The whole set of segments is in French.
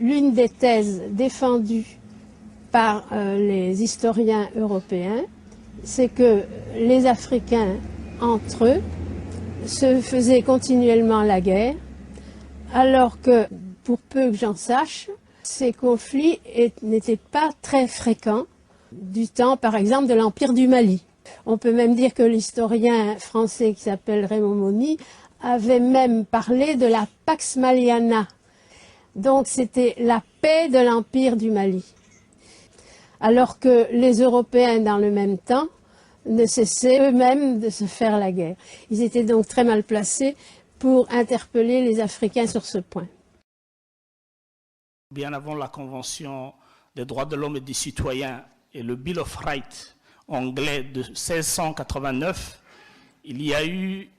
l'une des thèses défendues par les historiens européens, c'est que les Africains, entre eux, se faisaient continuellement la guerre, alors que, pour peu que j'en sache, ces conflits n'étaient pas très fréquents du temps, par exemple, de l'Empire du Mali. On peut même dire que l'historien français qui s'appelle Raymond Mony avait même parlé de la Pax Maliana. Donc c'était la paix de l'Empire du Mali. Alors que les Européens, dans le même temps, ne cessaient eux-mêmes de se faire la guerre. Ils étaient donc très mal placés pour interpeller les Africains sur ce point. Bien avant la Convention des droits de l'homme et du citoyen et le Bill of Rights anglais de 1689, il y a eu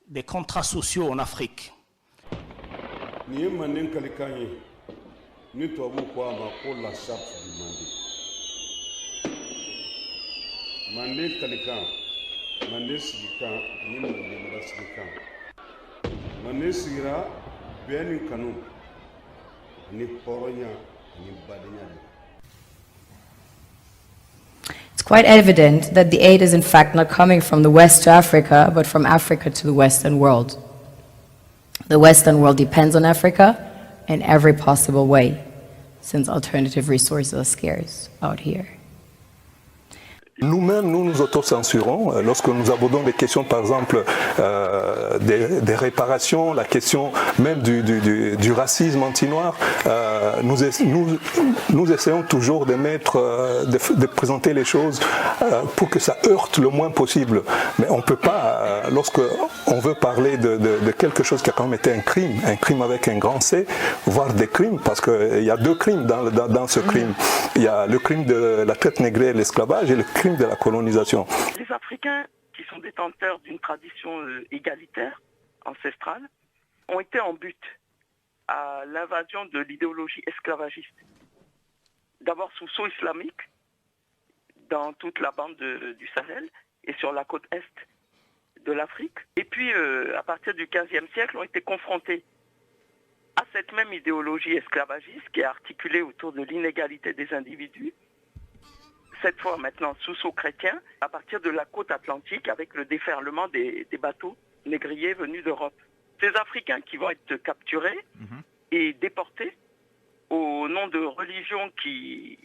des contrats sociaux en Afrique. Mandé Kalikan, Mandé Sigikan, ni Mandé Sigikan. Mandé Sigira, bien ni Kanu, ni Poronya, ni Badenya. It's quite evident that the aid is in fact not coming from the West to Africa, but from Africa to the Western world. The Western world depends on Africa in every possible way, since alternative resources are scarce out here. Nous-mêmes, nous nous autocensurons lorsque nous abordons des questions, par exemple, des réparations, la question même du racisme anti-noir. Nous essayons toujours de de présenter les choses pour que ça heurte le moins possible. Mais on ne peut pas, lorsque on veut parler de quelque chose qui a quand même été un crime avec un grand C, voire des crimes, parce qu'il y a deux crimes dans ce crime. Il y a le crime de la traite négrière et l'esclavage et le crime de la colonisation. Les Africains, qui sont détenteurs d'une tradition égalitaire, ancestrale, ont été en but à l'invasion de l'idéologie esclavagiste. D'abord sous sceau islamique, dans toute la bande du Sahel et sur la côte est de l'Afrique. Et puis, à partir du XVe siècle, ont été confrontés à cette même idéologie esclavagiste qui est articulée autour de l'inégalité des individus, cette fois maintenant sous sceau chrétien, à partir de la côte atlantique avec le déferlement des bateaux négriers venus d'Europe. Ces Africains qui vont être capturés et déportés au nom de religions qui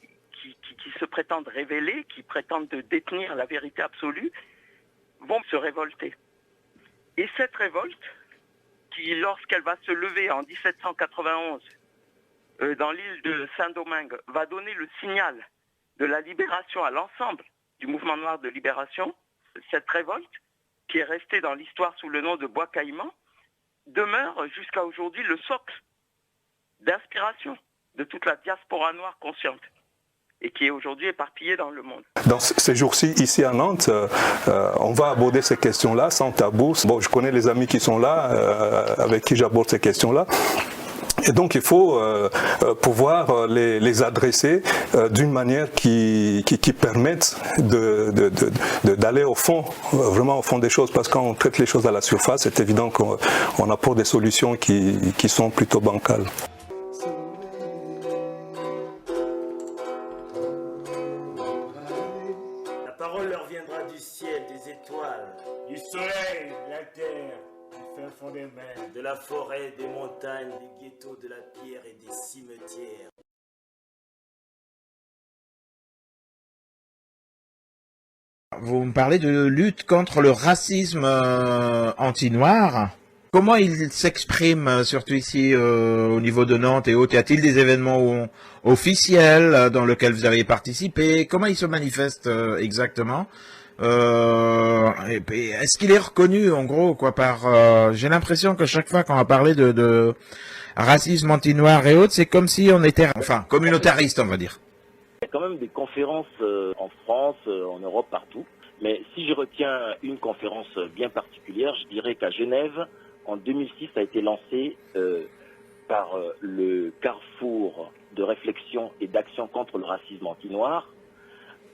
se prétendent révélées, qui prétendent détenir la vérité absolue, vont se révolter. Et cette révolte, qui lorsqu'elle va se lever en 1791 dans l'île de Saint-Domingue, va donner le signal de la libération à l'ensemble du mouvement noir de libération, cette révolte, qui est restée dans l'histoire sous le nom de Bois Caïman, demeure jusqu'à aujourd'hui le socle d'inspiration de toute la diaspora noire consciente et qui est aujourd'hui éparpillée dans le monde. Dans ces jours-ci, ici à Nantes, on va aborder ces questions-là sans tabou. Bon, je connais les amis qui sont là, avec qui j'aborde ces questions-là. Et donc il faut pouvoir les adresser d'une manière qui permette d'aller au fond, vraiment au fond des choses, parce que quand on traite les choses à la surface, c'est évident qu'on apporte des solutions qui sont plutôt bancales. La parole leur viendra du ciel, des étoiles, du soleil, de la terre, du fin fond des mers, de la forêt, des montagnes, des ghettos, de la pierre et des cimetières. Vous me parlez de lutte contre le racisme anti-noir. Comment il s'exprime, surtout ici au niveau de Nantes et autres? Y a-t-il des événements officiels dans lesquels vous avez participé? Comment il se manifeste exactement? Est-ce qu'il est reconnu en gros quoi par j'ai l'impression que chaque fois qu'on va parler de racisme anti-noir et autres, c'est comme si on était communautariste, on va dire. Il y a quand même des conférences en France, en Europe, partout. Mais si je retiens une conférence bien particulière, je dirais qu'à Genève, en 2006, a été lancé par le Carrefour de réflexion et d'action contre le racisme anti-noir,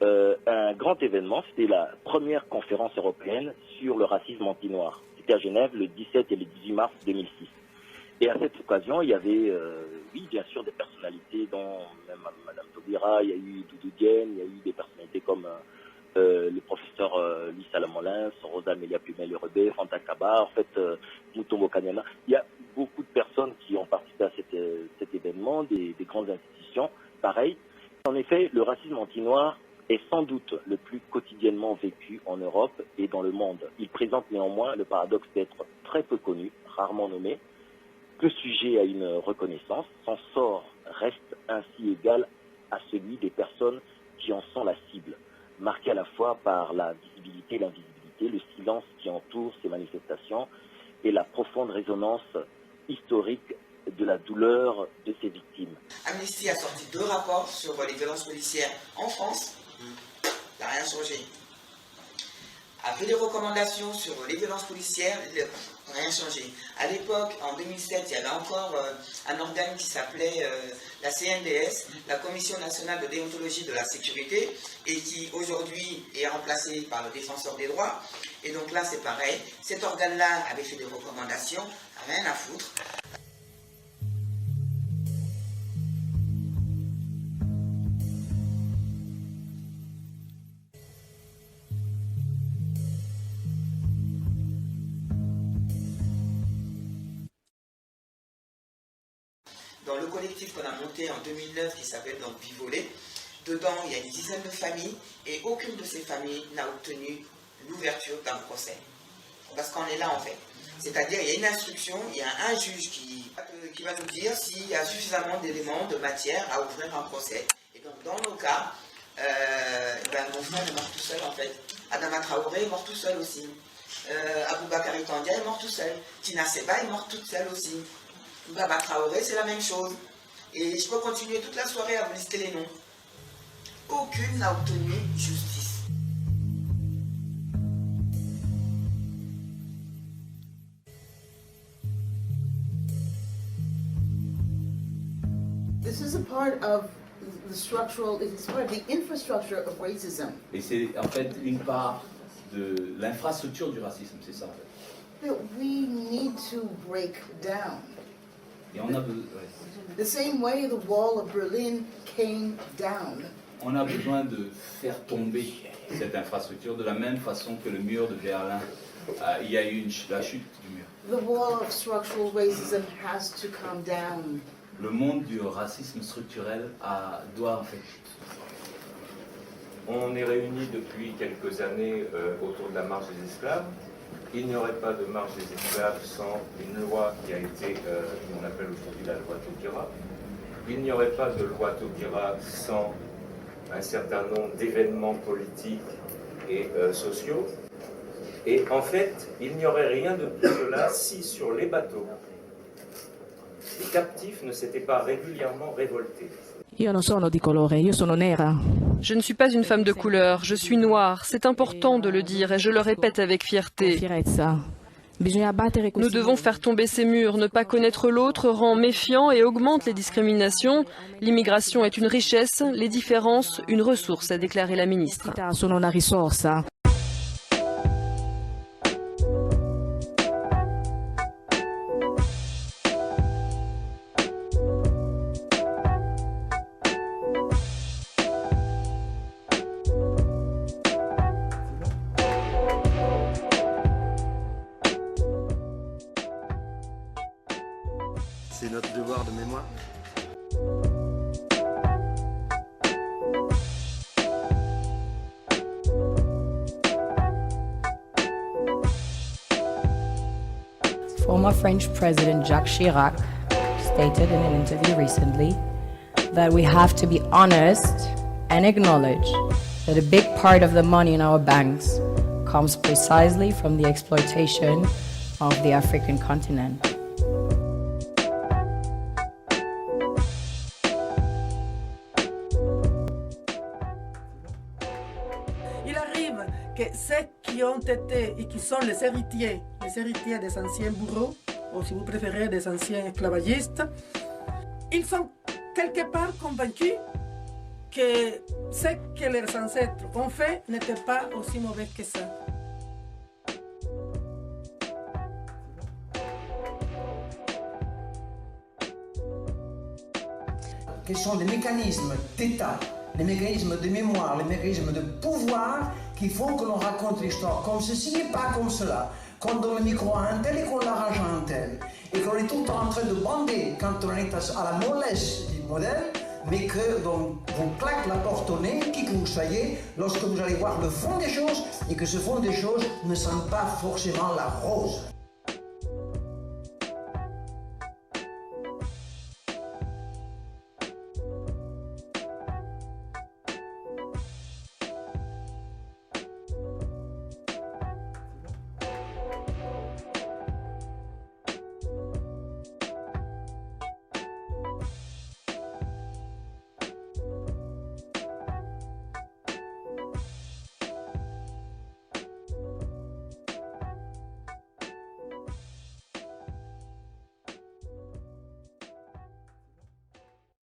un grand événement. C'était la première conférence européenne sur le racisme anti-noir. C'était à Genève le 17 et le 18 mars 2006. Et à cette occasion, il y avait, oui, bien sûr, des personnalités passé, dont même Madame Taubira, il y a eu Doudou Diène, il y a eu des personnalités comme le professeur Louis Salamolin, Rosa Amélia Plumel-Rebé, Fanta Kaba, en fait, Mutombo Kanyama. Il y a beaucoup de personnes qui ont participé à cet événement, des grandes institutions. Pareil. En effet, le racisme anti-noir est sans doute le plus quotidiennement vécu en Europe et dans le monde. Il présente néanmoins le paradoxe d'être très peu connu, rarement nommé, peu sujet à une reconnaissance. Son sort reste ainsi égal à celui des personnes qui en sont la cible, marqué à la fois par la visibilité et l'invisibilité, le silence qui entoure ces manifestations et la profonde résonance historique de la douleur de ces victimes. Amnesty a sorti 2 rapports sur les violences policières en France. Il n'a rien changé. A fait des recommandations sur les violences policières, rien changé. À l'époque, en 2007, il y avait encore un organe qui s'appelait la CNDS, la Commission nationale de déontologie de la sécurité, et qui aujourd'hui est remplacé par le défenseur des droits. Et donc là, c'est pareil. Cet organe-là avait fait des recommandations, rien à foutre. Dans le collectif qu'on a monté en 2009 qui s'appelle donc Vivolé, dedans il y a une dizaine de familles et aucune de ces familles n'a obtenu l'ouverture d'un procès. Parce qu'on est là en fait. C'est-à-dire il y a une instruction, il y a un juge qui va nous dire s'il y a suffisamment d'éléments, de matière à ouvrir un procès. Et donc dans nos cas, mon frère est mort tout seul en fait. Adama Traoré est mort tout seul aussi. Aboubakari Tandia est mort tout seul. Tina Seba est morte toute seule aussi. Baba Traoré, c'est la même chose. Et je peux continuer toute la soirée à vous lister les noms. Aucune n'a obtenu justice. This is a part of the structural, it's part of the infrastructure of racism. Et c'est en fait une part de l'infrastructure du racisme, c'est ça en fait. That we need to break down. Et on a besoin. The same way the wall of Berlin came down. On a besoin de faire tomber cette infrastructure de la même façon que le mur de Berlin. Il y a eu la chute du mur. The wall of structural racism has to come down. Le monde du racisme structurel doit en fait. On est réunis depuis quelques années autour de la marche des esclaves. Il n'y aurait pas de marche des esclaves sans une loi qui a été, qu'on appelle aujourd'hui la loi Taubira. Il n'y aurait pas de loi Taubira sans un certain nombre d'événements politiques et sociaux. Et en fait, il n'y aurait rien de tout cela si sur les bateaux, les captifs ne s'étaient pas régulièrement révoltés. Je ne suis pas une femme de couleur, je suis noire. C'est important de le dire et je le répète avec fierté. Nous devons faire tomber ces murs. Ne pas connaître l'autre rend méfiant et augmente les discriminations. L'immigration est une richesse, les différences une ressource, a déclaré la ministre. C'est notre devoir de mémoire. Former French President Jacques Chirac stated in an interview recently that we have to be honest and acknowledge that a big part of the money in our banks comes precisely from the exploitation of the African continent. Il arrive que ceux qui ont été et qui sont les héritiers des anciens bourreaux, ou si vous préférez des anciens esclavagistes, ils sont quelque part convaincus que ce que leurs ancêtres ont fait n'était pas aussi mauvais que ça. quels sont les mécanismes d'État, les mécanismes de mémoire, les mécanismes de pouvoir qui font que l'on raconte l'histoire comme ceci et pas comme cela. Qu'on donne le micro à un tel et qu'on l'arrache à un tel. Et qu'on est tout le temps en train de bander quand on est à la mollesse du modèle, mais que donc, vous claque la porte au nez, qui que vous soyez, lorsque vous allez voir le fond des choses, et que ce fond des choses ne sent pas forcément la rose.